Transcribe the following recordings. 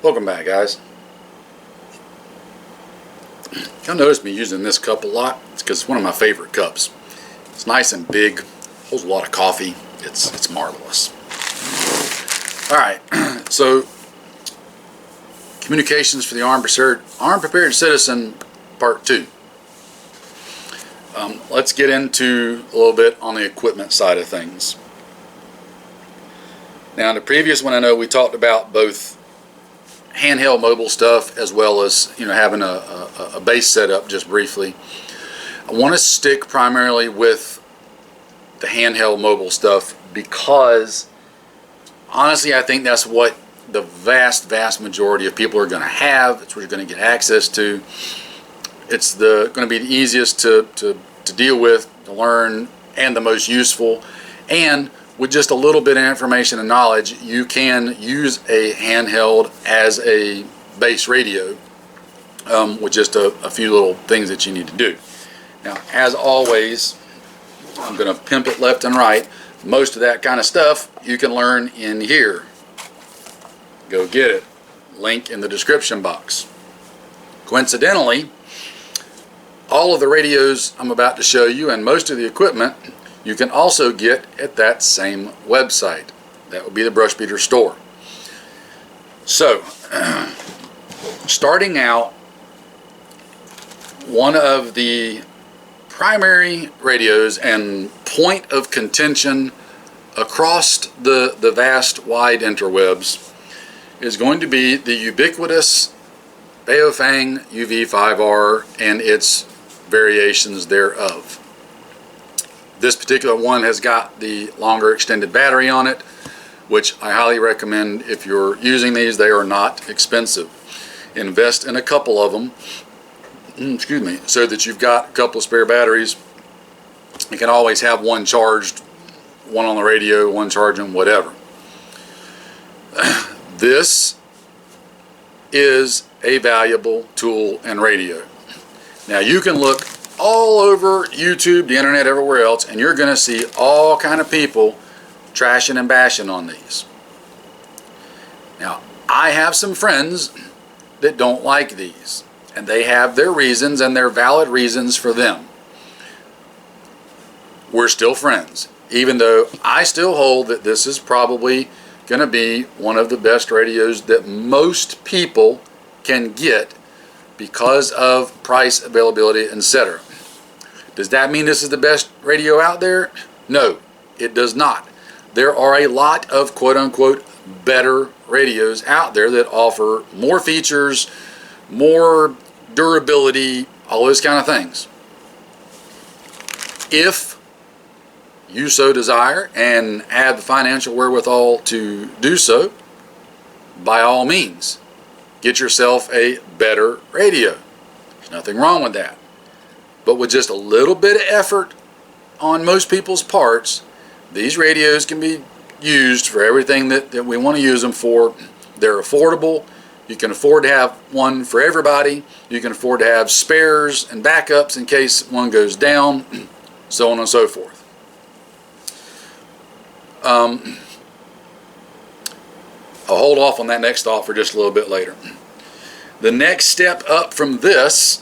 Welcome back, guys. You'll notice me using this cup a lot. It's because it's one of my favorite cups. It's nice and big, holds a lot of coffee. It's marvelous. Alright, so communications for the armed prepared citizen, part 2. Let's get into a little bit on the equipment side of things. Now, in the previous one, I know we talked about both handheld mobile stuff as well as having a base setup just briefly. I want to stick primarily with the handheld mobile stuff because honestly I think that's what the vast majority of people are going to have. It's what you're going to get access to. It's going to be the easiest to deal with, to learn, and the most useful. And with just a little bit of information and knowledge, you can use a handheld as a base radio with just a few little things that you need to do. Now, as always, I'm going to pimp it left and right. Most of that kind of stuff you can learn in here. Go get it. Link in the description box. Coincidentally, all of the radios I'm about to show you and most of the equipment you can also get at that same website. That would be the Brush Beater store. So, starting out, one of the primary radios and point of contention across the vast wide interwebs is going to be the ubiquitous Baofeng UV-5R and its variations thereof. This particular one has got the longer extended battery on it, which I highly recommend if you're using these. They are not expensive. Invest in a couple of them, excuse me, so that you've got a couple of spare batteries. You can always have one charged, one on the radio, one charging, whatever. This is a valuable tool and radio. Now, you can look all over YouTube, the internet, everywhere else, and you're going to see all kind of people trashing and bashing on these. Now, I have some friends that don't like these, and they have their reasons, and they're valid reasons for them. We're still friends, even though I still hold that this is probably going to be one of the best radios that most people can get because of price, availability, etc. Does that mean this is the best radio out there? No, it does not. There are a lot of quote-unquote better radios out there that offer more features, more durability, all those kind of things. If you so desire and have the financial wherewithal to do so, by all means, get yourself a better radio. There's nothing wrong with that. But with just a little bit of effort on most people's parts, these radios can be used for everything that we want to use them for. They're affordable. You can afford to have one for everybody. You can afford to have spares and backups in case one goes down, so on and so forth. I'll hold off on that next thought for just a little bit later. The next step up from this,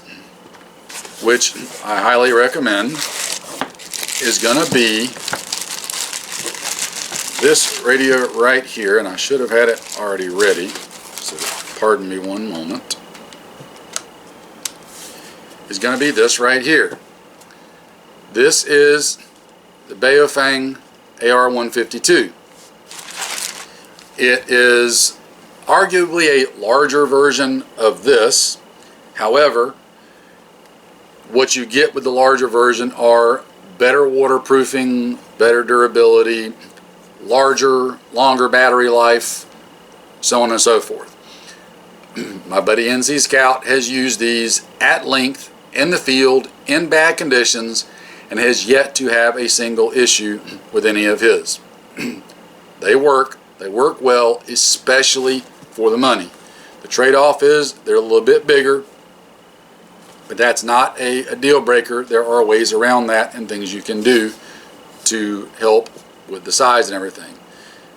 which I highly recommend, is going to be this radio right here, and I should have had it already ready, so pardon me one moment. Is going to be this right here. This is the Baofeng AR-152. It is arguably a larger version of this. However, what you get with the larger version are better waterproofing, better durability, larger, longer battery life, so on and so forth. My buddy NC Scout has used these at length in the field in bad conditions and has yet to have a single issue with any of his. They work well, especially for the money. The trade-off is they're a little bit bigger, but that's not a deal breaker. There are ways around that and things you can do to help with the size and everything.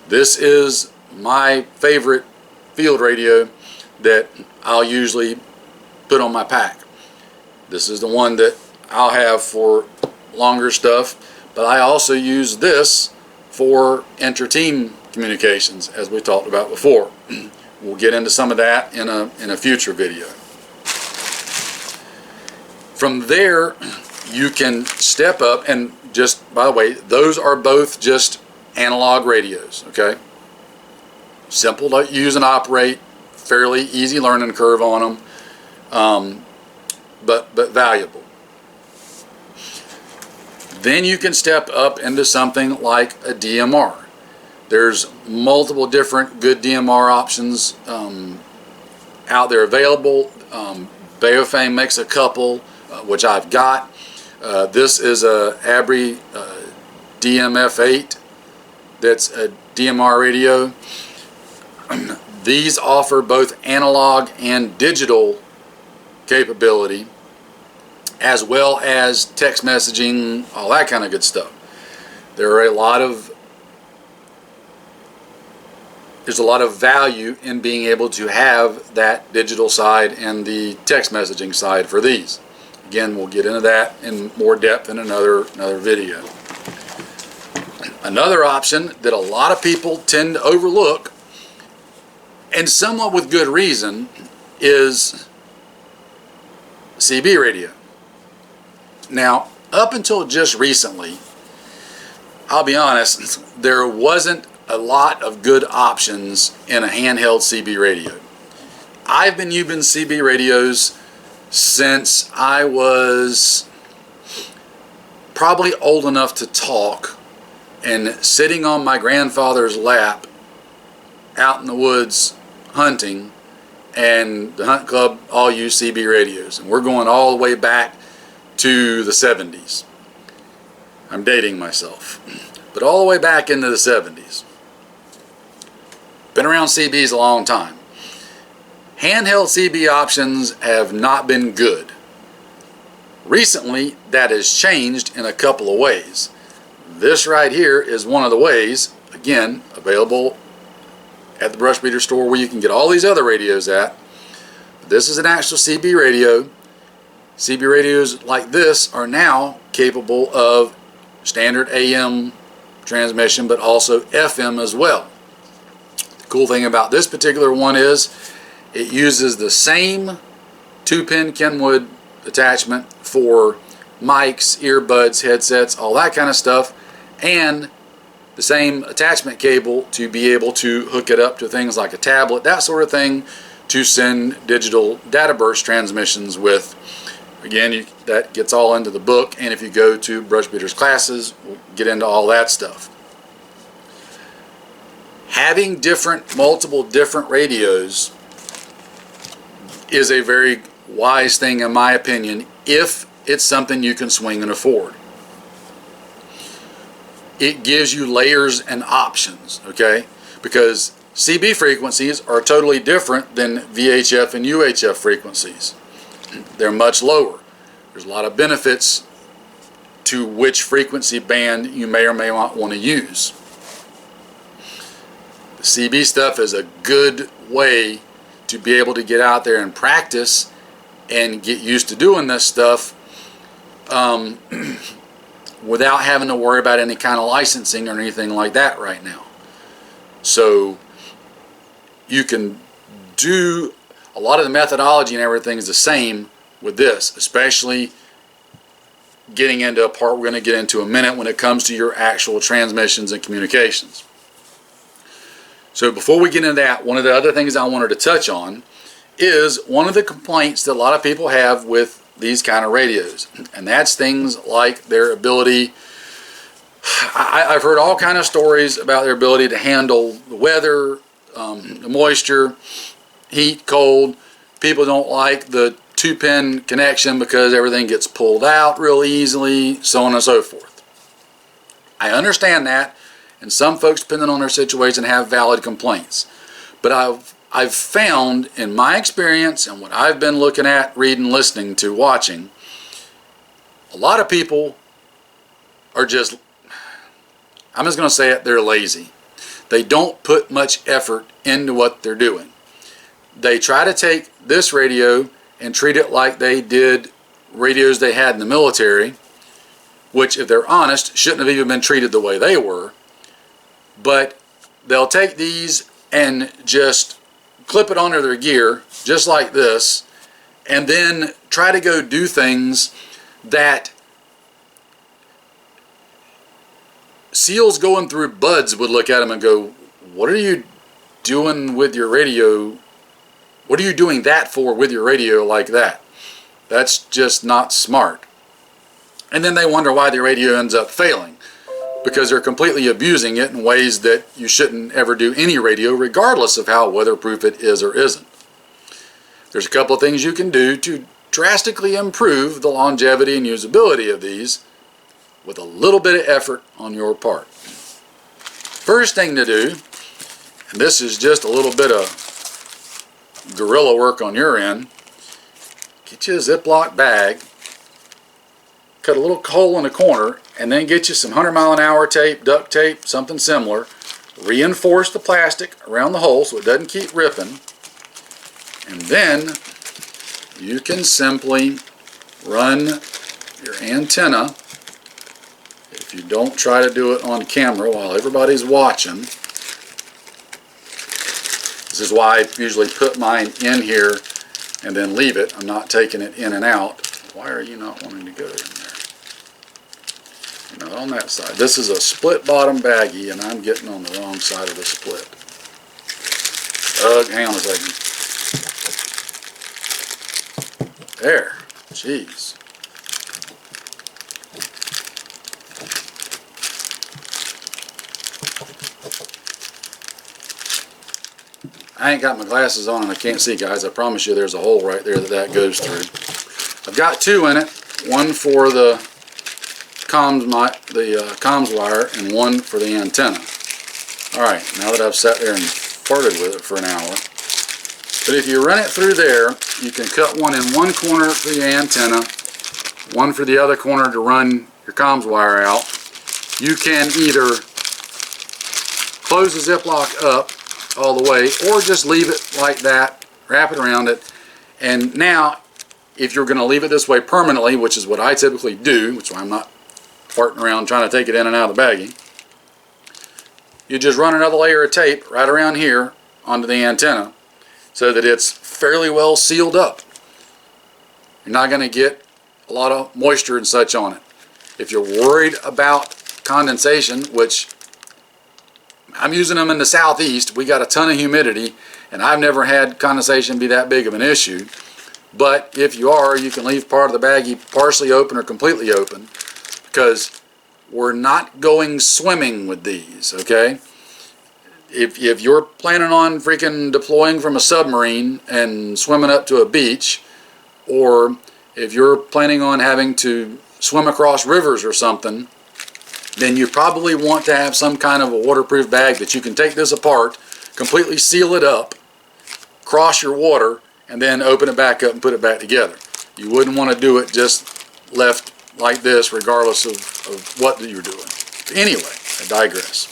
This is my favorite field radio that I'll usually put on my pack. This is the one that I'll have for longer stuff, but I also use this for inter-team communications, as we talked about before. We'll get into some of that in a future video. From there, you can step up, and just by the way, those are both just analog radios, okay? Simple to use and operate, fairly easy learning curve on them, but valuable. Then you can step up into something like a DMR. There's multiple different good DMR options out there available. Baofeng makes a couple, which I've got. This is a Abri DMF8 that's a DMR radio. These offer both analog and digital capability, as well as text messaging, all that kind of good stuff. There's a lot of value in being able to have that digital side and the text messaging side for these. Again, we'll get into that in more depth in another video. Another option that a lot of people tend to overlook, and somewhat with good reason, is CB radio. Now, up until just recently, I'll be honest, there wasn't a lot of good options in a handheld CB radio. I've been using CB radios since I was probably old enough to talk, and sitting on my grandfather's lap out in the woods hunting, and the hunt club all use CB radios, and we're going all the way back to the 70s. I'm dating myself, but all the way back into the 70s. Been around CBs a long time. Handheld CB options have not been good. Recently, that has changed in a couple of ways. This right here is one of the ways, again, available at the brush beater store where you can get all these other radios at. This is an actual CB radio. CB radios like this are now capable of standard AM transmission, but also FM as well. The cool thing about this particular one is it uses the same 2-pin Kenwood attachment for mics, earbuds, headsets, all that kind of stuff, and the same attachment cable to be able to hook it up to things like a tablet, that sort of thing, to send digital data burst transmissions with. Again, that gets all into the book, and if you go to Brush Beaters classes, we'll get into all that stuff. Having multiple different radios is a very wise thing, in my opinion, if it's something you can swing and afford. It gives you layers and options, okay? Because CB frequencies are totally different than VHF and UHF frequencies. They're much lower. There's a lot of benefits to which frequency band you may or may not want to use. The CB stuff is a good way to be able to get out there and practice and get used to doing this stuff without having to worry about any kind of licensing or anything like that right now. So you can do a lot of the methodology and everything is the same with this, especially getting into a part we're going to get into in a minute when it comes to your actual transmissions and communications. So before we get into that, one of the other things I wanted to touch on is one of the complaints that a lot of people have with these kind of radios, and that's things like their ability. I've heard all kind of stories about their ability to handle the weather, the moisture, heat, cold. People don't like the 2-pin connection because everything gets pulled out real easily, so on and so forth. I understand that, and some folks, depending on their situation, have valid complaints. But I've found, in my experience and what I've been looking at, reading, listening to, watching, a lot of people are just, I'm just going to say it, they're lazy. They don't put much effort into what they're doing. they try to take this radio and treat it like they did radios they had in the military, which, if they're honest, shouldn't have even been treated the way they were. But they'll take these and just clip it onto their gear, just like this, and then try to go do things that SEALs going through buds would look at them and go, what are you doing with your radio? What are you doing that for with your radio like that? That's just not smart. And then they wonder why the radio ends up failing, because they're completely abusing it in ways that you shouldn't ever do any radio, regardless of how weatherproof it is or isn't. There's a couple of things you can do to drastically improve the longevity and usability of these with a little bit of effort on your part. First thing to do, and this is just a little bit of guerrilla work on your end, get you a Ziploc bag, cut a little hole in the corner, and then get you some 100-mile-an-hour tape, duct tape, something similar. Reinforce the plastic around the hole so it doesn't keep ripping. And then you can simply run your antenna, if you don't try to do it on camera while everybody's watching. This is why I usually put mine in here and then leave it. I'm not taking it in and out. Why are you not wanting to go in there? You're not on that side. This is a split bottom baggie, and I'm getting on the wrong side of the split. Hang on a second. There. Jeez. I ain't got my glasses on and I can't see, guys. I promise you there's a hole right there that goes through. I've got two in it. One for the comms wire and one for the antenna. Alright, now that I've sat there and farted with it for an hour. But if you run it through there, you can cut one in one corner for the antenna, one for the other corner to run your comms wire out. You can either close the Ziploc up all the way, or just leave it like that, wrap it around it, and now if you're going to leave it this way permanently, which is what I typically do, which is why I'm not farting around trying to take it in and out of the baggie, you just run another layer of tape right around here onto the antenna so that it's fairly well sealed up. You're not going to get a lot of moisture and such on it. If you're worried about condensation, which I'm using them in the southeast, we got a ton of humidity, and I've never had condensation be that big of an issue. But if you are, you can leave part of the baggie partially open or completely open, because we're not going swimming with these, okay? If you're planning on freaking deploying from a submarine and swimming up to a beach, or if you're planning on having to swim across rivers or something, then you probably want to have some kind of a waterproof bag that you can take this apart, completely seal it up, cross your water, and then open it back up and put it back together. You wouldn't want to do it just left like this, regardless of what you're doing. Anyway, I digress.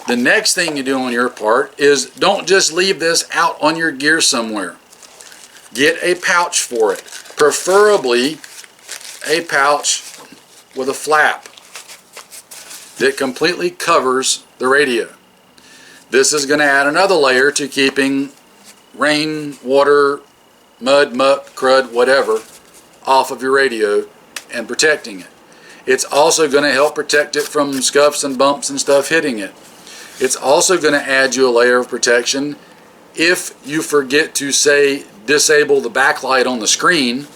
The next thing you do on your part is don't just leave this out on your gear somewhere. Get a pouch for it. Preferably a pouch with a flap that completely covers the radio. This is going to add another layer to keeping rain, water, mud, muck, crud, whatever off of your radio and protecting it. It's also going to help protect it from scuffs and bumps and stuff hitting it. It's also going to add you a layer of protection if you forget to, say, disable the backlight on the screen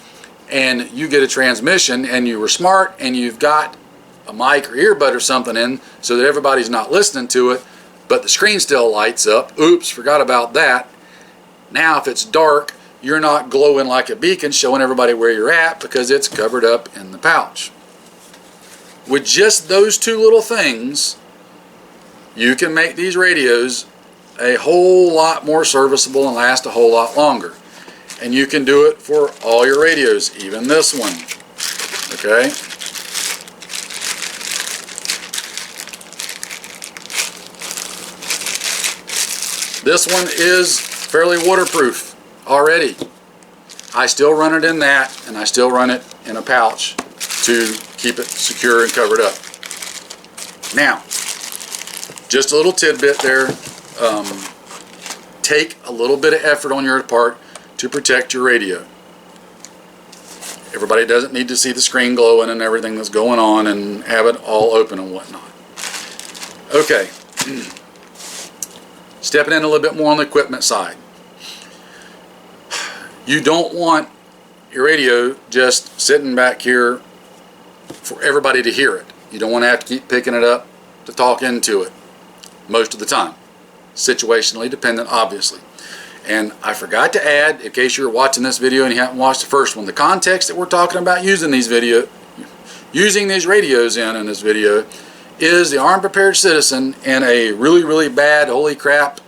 and you get a transmission and you were smart and you've got a mic or earbud or something in so that everybody's not listening to it, but the screen still lights up. Oops, forgot about that. Now if it's dark, you're not glowing like a beacon showing everybody where you're at because it's covered up in the pouch. With just those two little things, you can make these radios a whole lot more serviceable and last a whole lot longer. And you can do it for all your radios, even this one. Okay? This one is fairly waterproof. already. I still run it in that, and I still run it in a pouch to keep it secure and covered up. Now, just a little tidbit there. Take a little bit of effort on your part to protect your radio. Everybody doesn't need to see the screen glowing and everything that's going on and have it all open and whatnot. Okay, stepping in a little bit more on the equipment side. You don't want your radio just sitting back here for everybody to hear it. You don't want to have to keep picking it up to talk into it most of the time. Situationally dependent, obviously. And I forgot to add, in case you're watching this video and you haven't watched the first one, the context that we're talking about using these radios in this video is the armed prepared citizen in a really, really bad, holy crap,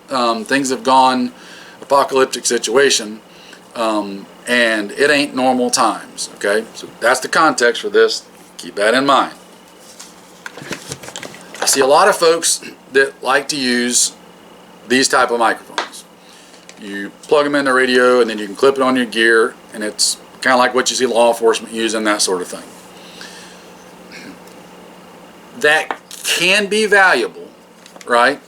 things have gone apocalyptic situation, and it ain't normal times. Okay, so that's the context for this. Keep that in mind. I see a lot of folks that like to use these type of microphones. You plug them in the radio and then you can clip it on your gear, and it's kind of like what you see law enforcement using, that sort of thing. That can be valuable, right?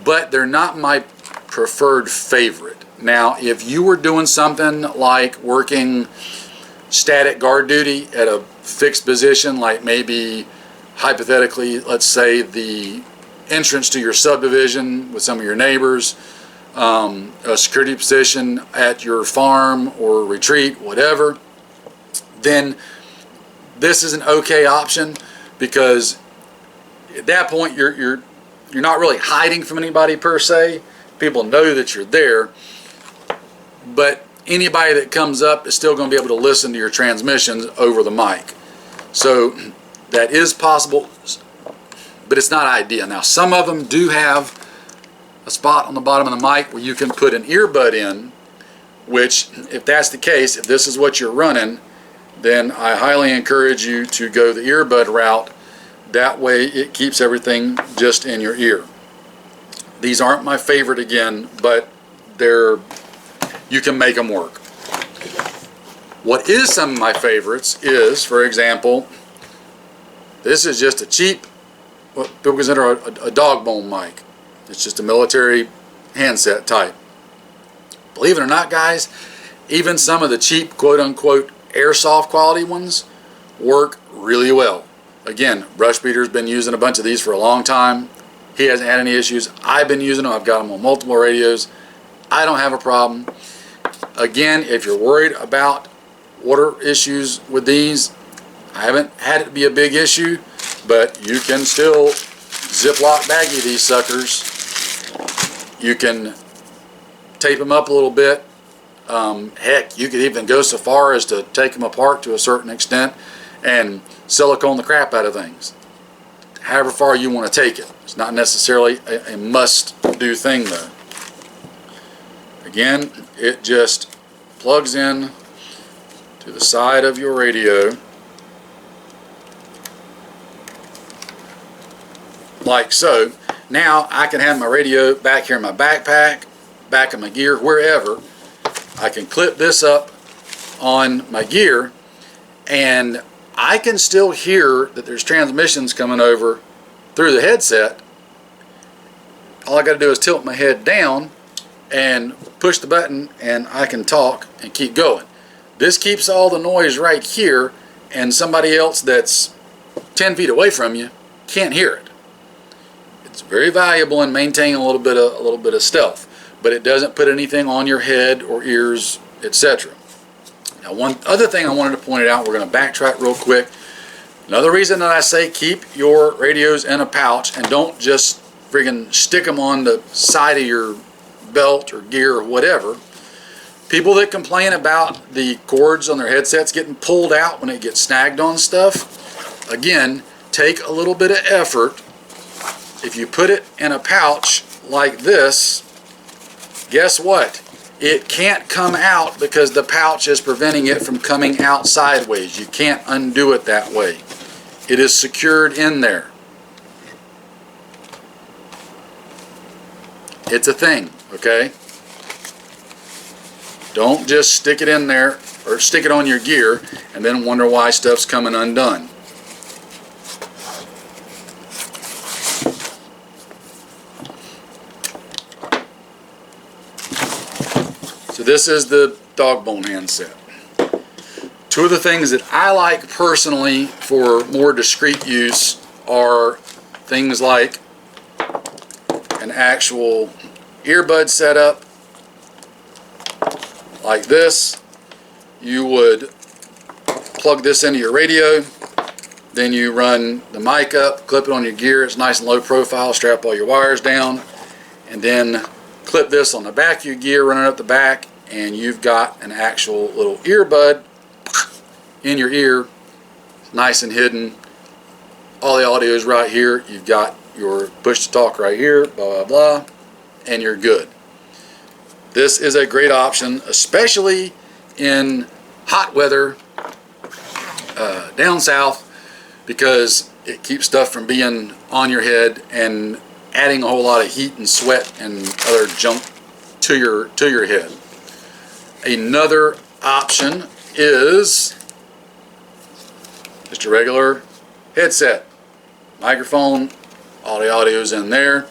But they're not my preferred favorite. Now, if you were doing something like working static guard duty at a fixed position, like maybe hypothetically, let's say the entrance to your subdivision with some of your neighbors, a security position at your farm or retreat, whatever, then this is an okay option, because at that point you're not really hiding from anybody per se. People know that you're there, but anybody that comes up is still going to be able to listen to your transmissions over the mic. So that is possible, but it's not ideal. Now, some of them do have a spot on the bottom of the mic where you can put an earbud in, which, if that's the case, if this is what you're running, then I highly encourage you to go the earbud route. That way it keeps everything just in your ear. These aren't my favorite again, but you can make them work. What is some of my favorites is, for example, this is just a cheap, what people consider a dog bone mic. It's just a military handset type. Believe it or not, guys, even some of the cheap quote-unquote airsoft quality ones work really well. Again, Brush Beater's been using a bunch of these for a long time. He hasn't had any issues. I've been using them. I've got them on multiple radios. I don't have a problem. Again, if you're worried about water issues with these, I haven't had it be a big issue, but you can still Ziploc baggie these suckers. You can tape them up a little bit. Heck, you could even go so far as to take them apart to a certain extent and silicone the crap out of things. However far you want to take it. It's not necessarily a must-do thing, though. Again, it just plugs in to the side of your radio like so. Now I can have my radio back here in my backpack, back in my gear, wherever. I can clip this up on my gear, and I can still hear that there's transmissions coming over through the headset. All I got to do is tilt my head down and push the button, and I can talk and keep going. This keeps all the noise right here, and somebody else that's 10 feet away from you can't hear it. It's very valuable in maintaining a little bit of stealth, but it doesn't put anything on your head or ears, etc. Now, one other thing I wanted to point out, we're going to backtrack real quick. Another reason that I say keep your radios in a pouch and don't just friggin' stick them on the side of your belt or gear or whatever. People that complain about the cords on their headsets getting pulled out when it gets snagged on stuff, again, take a little bit of effort. If you put it in a pouch like this, guess what? It can't come out because the pouch is preventing it from coming out sideways. You can't undo it that way. It is secured in there. It's a thing, okay? Don't just stick it in there or stick it on your gear and then wonder why stuff's coming undone. So this is the dog bone handset. Two of the things that I like personally for more discreet use are things like an actual earbud setup like this. You would plug this into your radio, then you run the mic up, clip it on your gear. It's nice and low profile, strap all your wires down, and then clip this on the back of your gear, run it up the back, and you've got an actual little earbud in your ear, nice and hidden. All the audio is right here. You've got your push to talk right here, blah blah blah, and you're good. This is a great option, especially in hot weather down south, because it keeps stuff from being on your head and adding a whole lot of heat and sweat and other junk to your head. Another option is just a regular headset. Microphone, all the audio's in there.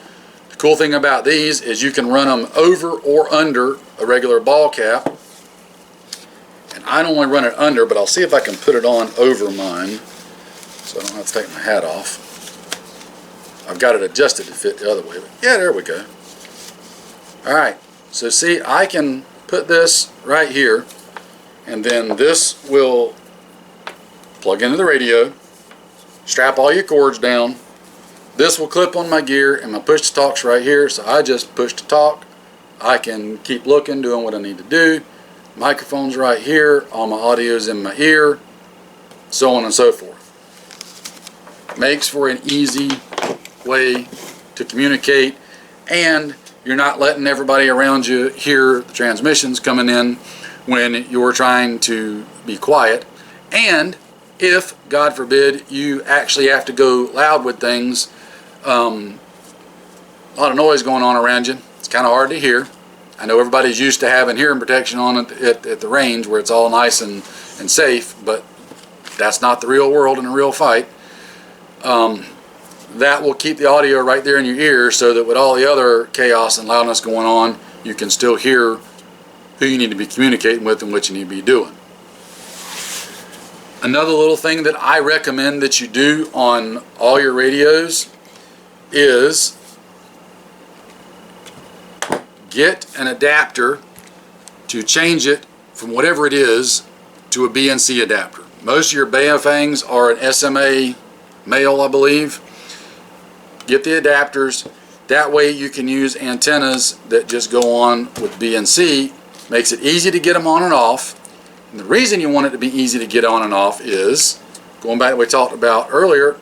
The cool thing about these is you can run them over or under a regular ball cap. And I normally run it under, but I'll see if I can put it on over mine so I don't have to take my hat off. I've got it adjusted to fit the other way, but yeah, there we go. Alright, so see, I can put this right here, and then this will plug into the radio, strap all your cords down. This will clip on my gear, and my push to talk's right here, so I just push to talk. I can keep looking, doing what I need to do. Microphone's right here, all my audio's in my ear, so on and so forth. Makes for an easy way to communicate, and you're not letting everybody around you hear the transmissions coming in when you're trying to be quiet. And if, God forbid, you actually have to go loud with things, a lot of noise going on around you, it's kind of hard to hear. I know everybody's used to having hearing protection on at the range where it's all nice and safe, but that's not the real world in a real fight. That will keep the audio right there in your ear, so that with all the other chaos and loudness going on, you can still hear who you need to be communicating with and what you need to be doing. Another little thing that I recommend that you do on all your radios is get an adapter to change it from whatever it is to a BNC adapter. Most of your Baofengs are an SMA male, I believe. Get the adapters. That way you can use antennas that just go on with BNC. Makes it easy to get them on and off. And the reason you want it to be easy to get on and off is, going back to what we talked about earlier,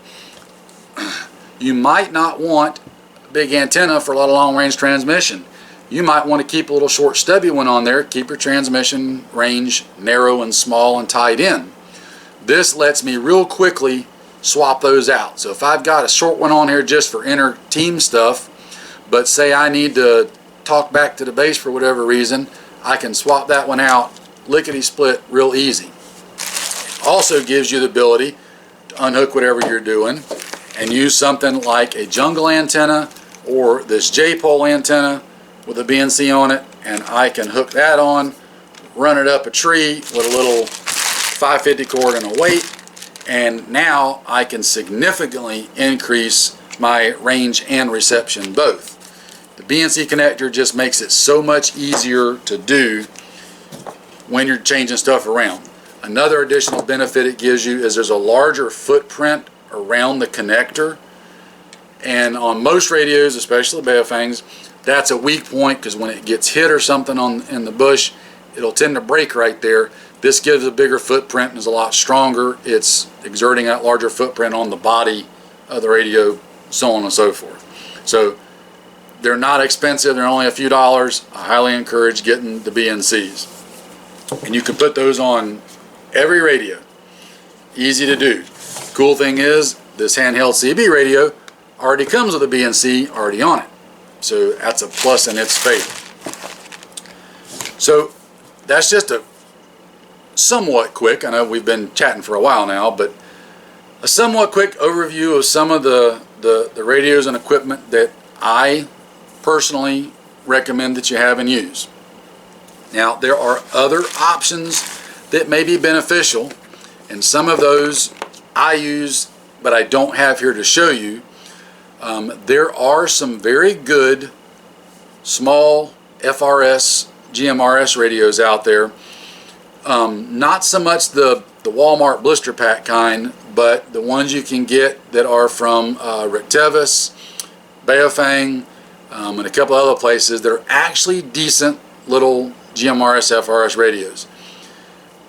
you might not want a big antenna for a lot of long-range transmission. You might want to keep a little short stubby one on there, keep your transmission range narrow and small and tied in. This lets me real quickly swap those out. So if I've got a short one on here just for inner team stuff, but say I need to talk back to the base for whatever reason, I can swap that one out lickety-split real easy. Also gives you the ability to unhook whatever you're doing and use something like a jungle antenna or this J-pole antenna with a BNC on it, and I can hook that on, run it up a tree with a little 550 cord and a weight, and now I can significantly increase my range and reception both. The BNC connector just makes it so much easier to do when you're changing stuff around. Another additional benefit it gives you is there's a larger footprint around the connector, and on most radios, especially Baofengs, that's a weak point, because when it gets hit or something in the bush, it'll tend to break right there. This gives a bigger footprint and is a lot stronger. It's exerting that larger footprint on the body of the radio, so on and so forth. So they're not expensive, they're only a few dollars. I highly encourage getting the BNCs. And you can put those on every radio. Easy to do. Cool thing is, this handheld CB radio already comes with a BNC already on it. So that's a plus in its favor. So that's just a somewhat quick, I know we've been chatting for a while now, but a somewhat quick overview of some of the radios and equipment that I personally recommend that you have and use. Now, there are other options that may be beneficial, and some of those I use, but I don't have here to show you. There are some very good small FRS, GMRS radios out there. Not so much the Walmart blister pack kind, but the ones you can get that are from Rictevis, Baofeng, and a couple other places. They're actually decent little GMRS FRS radios.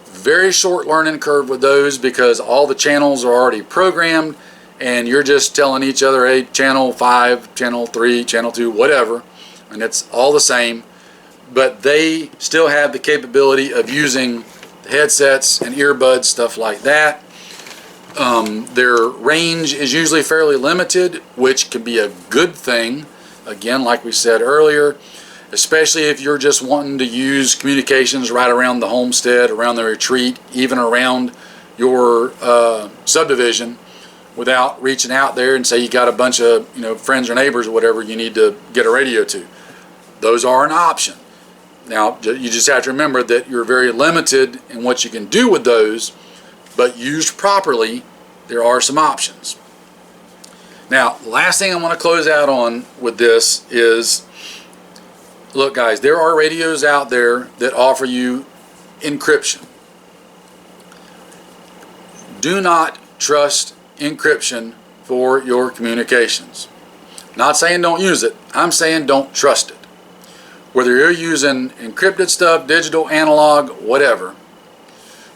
Very short learning curve with those because all the channels are already programmed and you're just telling each other, hey, channel 5, channel 3, channel 2, whatever, and it's all the same. But they still have the capability of using headsets and earbuds, stuff like that. Their range is usually fairly limited, which can be a good thing, again, like we said earlier, especially if you're just wanting to use communications right around the homestead, around the retreat, even around your subdivision, without reaching out there and say you got a bunch of friends or neighbors or whatever you need to get a radio to. Those are an option. Now, you just have to remember that you're very limited in what you can do with those, but used properly, there are some options. Now, last thing I want to close out on with this is, look guys, there are radios out there that offer you encryption. Do not trust encryption for your communications. Not saying don't use it, I'm saying don't trust it. Whether you're using encrypted stuff, digital, analog, whatever,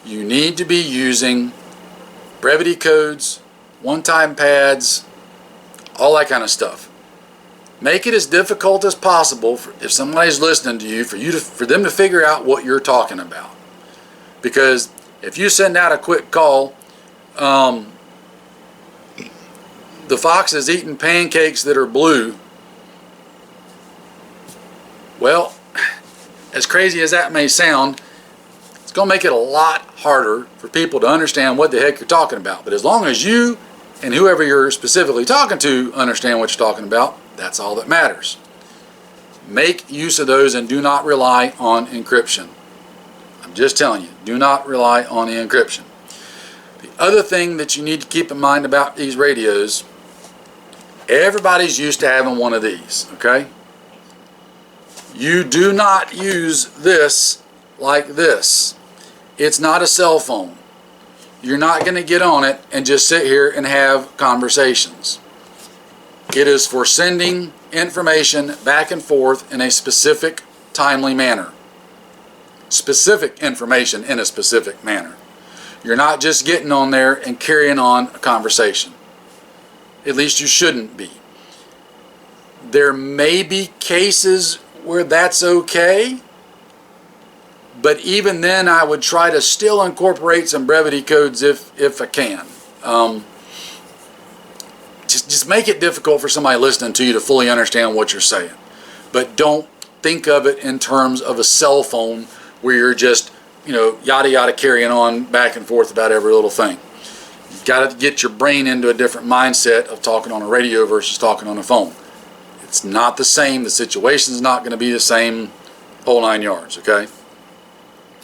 you need to be using brevity codes, one-time pads, all that kind of stuff. Make it as difficult as possible if somebody's listening to you, for them to figure out what you're talking about. Because if you send out a quick call, the fox is eating pancakes that are blue. Well, as crazy as that may sound, it's going to make it a lot harder for people to understand what the heck you're talking about. But as long as you and whoever you're specifically talking to understand what you're talking about, that's all that matters. Make use of those and do not rely on encryption. I'm just telling you, do not rely on the encryption. The other thing that you need to keep in mind about these radios, everybody's used to having one of these, okay? You do not use this like this. It's not a cell phone. You're not going to get on it and just sit here and have conversations. It is for sending information back and forth in a specific, timely manner. Specific information in a specific manner. You're not just getting on there and carrying on a conversation. At least you shouldn't be. There may be cases where that's okay, but even then I would try to still incorporate some brevity codes if I can. Just make it difficult for somebody listening to you to fully understand what you're saying. But don't think of it in terms of a cell phone where you're just, yada yada carrying on back and forth about every little thing. You've got to get your brain into a different mindset of talking on a radio versus talking on a phone. It's not the same. The situation's not going to be the same, whole 9 yards, okay?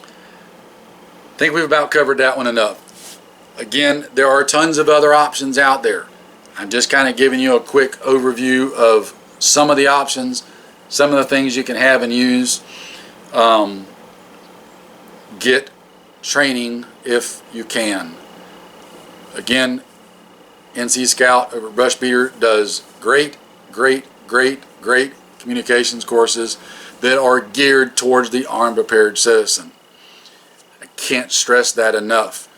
I think we've about covered that one enough. Again, there are tons of other options out there. I'm just kind of giving you a quick overview of some of the options, some of the things you can have and use. Get training if you can. Again, NC Scout over Brush Beater does great communications courses that are geared towards the armed prepared citizen. I can't stress that enough.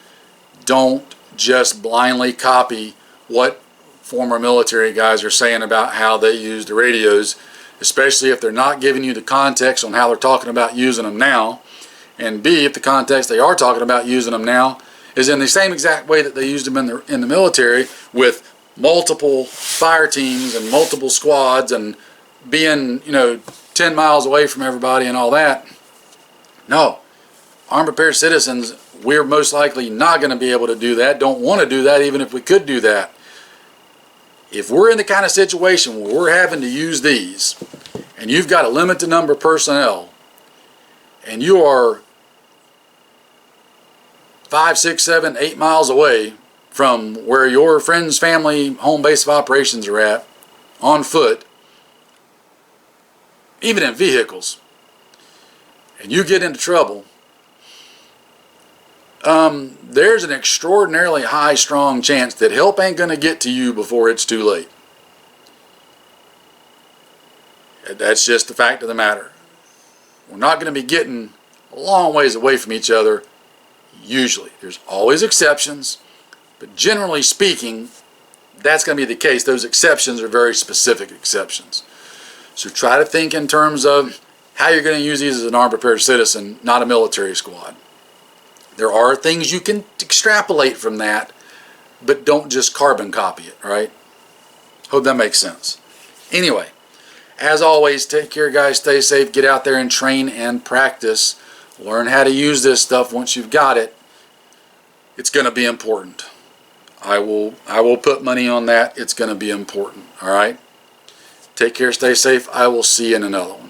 Don't just blindly copy what former military guys are saying about how they use the radios, especially if they're not giving you the context on how they're talking about using them now, and B, if the context they are talking about using them now is in the same exact way that they used them in the military, with multiple fire teams and multiple squads and being 10 miles away from everybody and all that. No, armed prepared citizens, we're most likely not going to be able to do that, don't want to do that even if we could do that. If we're in the kind of situation where we're having to use these, and you've got a limited number of personnel, and you are 5, 6, 7, 8 miles away from where your friends, family, home base of operations are at, on foot, even in vehicles, and you get into trouble, there's an extraordinarily high, strong chance that help ain't going to get to you before it's too late. That's just the fact of the matter. We're not going to be getting a long ways away from each other, usually. There's always exceptions, but generally speaking, that's going to be the case. Those exceptions are very specific exceptions. So try to think in terms of how you're going to use these as an armed prepared citizen, not a military squad. There are things you can extrapolate from that, but don't just carbon copy it, right? Hope that makes sense. Anyway, as always, take care, guys. Stay safe. Get out there and train and practice. Learn how to use this stuff once you've got it. It's going to be important. I will put money on that. It's going to be important, all right? Take care. Stay safe. I will see you in another one.